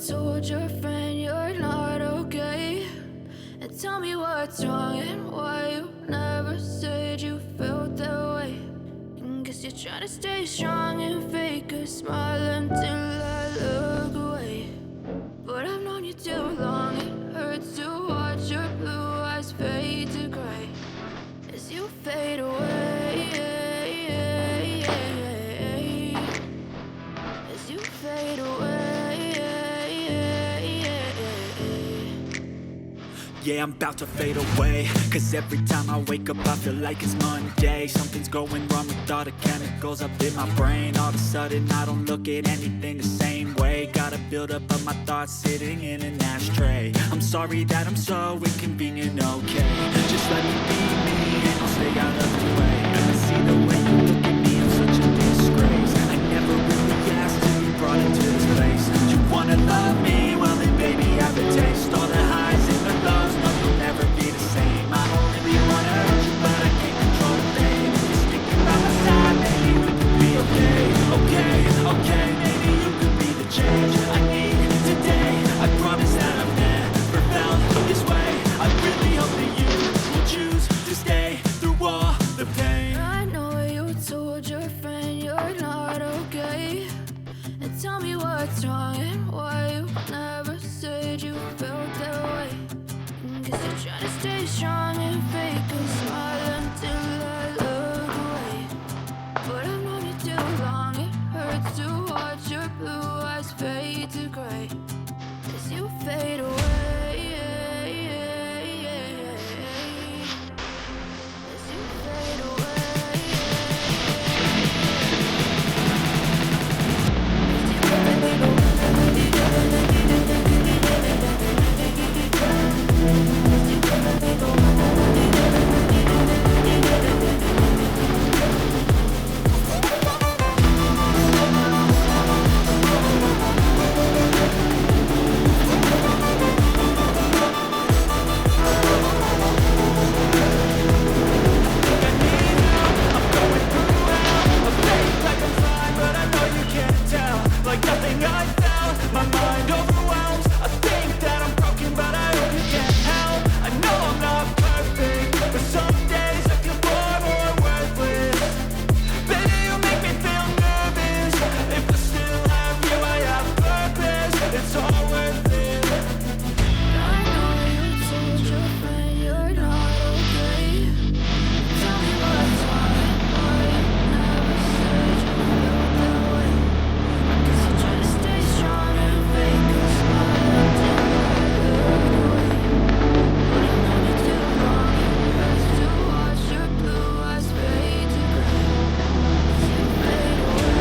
told your friend you're not okay? And tell me what's wrong and why you never said you felt that way. And guess you're trying to stay strong and fake a smile until I look away. But I've known you too long, it hurts to watch your blue eyes fade to gray as you fade away, as you fade away. Yeah, I'm about to fade away, cause every time I wake up I feel like it's Monday. Something's going wrong with all the chemicals up in my brain. All of a sudden I don't look at anything the same way. Gotta build up of my thoughts sitting in an ashtray. I'm sorry that I'm so inconvenient, okay? Just let me be me and I'll stay out of the way. I see the way you look at me, I'm such a disgrace. I never really asked to be brought into this place. You wanna love me? Well then baby I have a taste. All the highs and the lows, no you'll never be the same. I don't really wanna hurt you but I can't control the pain. Just thinking by my side, maybe we could be okay. Okay, okay, maybe you could be the change I need today. I promise that I've never felt this way. I really hope that you will choose to stay through all the pain. I know you told your friend you're not okay. And tell me what's wrong and why you never said you felt that way. Guess you're trying to stay strong and fake a smile until I look away. But I've known you too long, it hurts to watch your blue eyes fade to gray as you fade away. As you fade away. Like nothing I felt, my mind overwhelms. I think that I'm broken, but I hope you can help. I know I'm not perfect, but some days I feel far more worthless. Baby, you make me feel nervous. If I still have you, I have purpose. It's all worth it. I know you told your friend you're not okay. Tell me what's wrong and why you never said you felt that way. Guess you're trying to stay strong and fake a smile until I look away. But I've known you too long, it hurts to watch your blue eyes fade to gray as you fade away.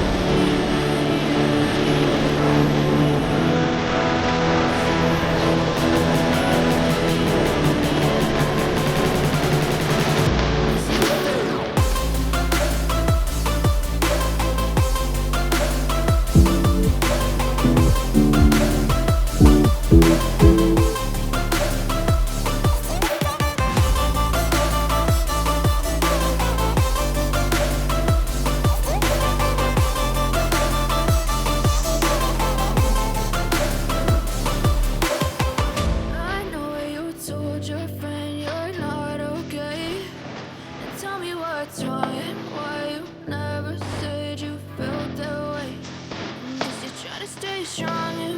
I know you told your friend you're not okay. And tell me what's wrong and why you never said you felt that way. Guess you're trying to stay strong and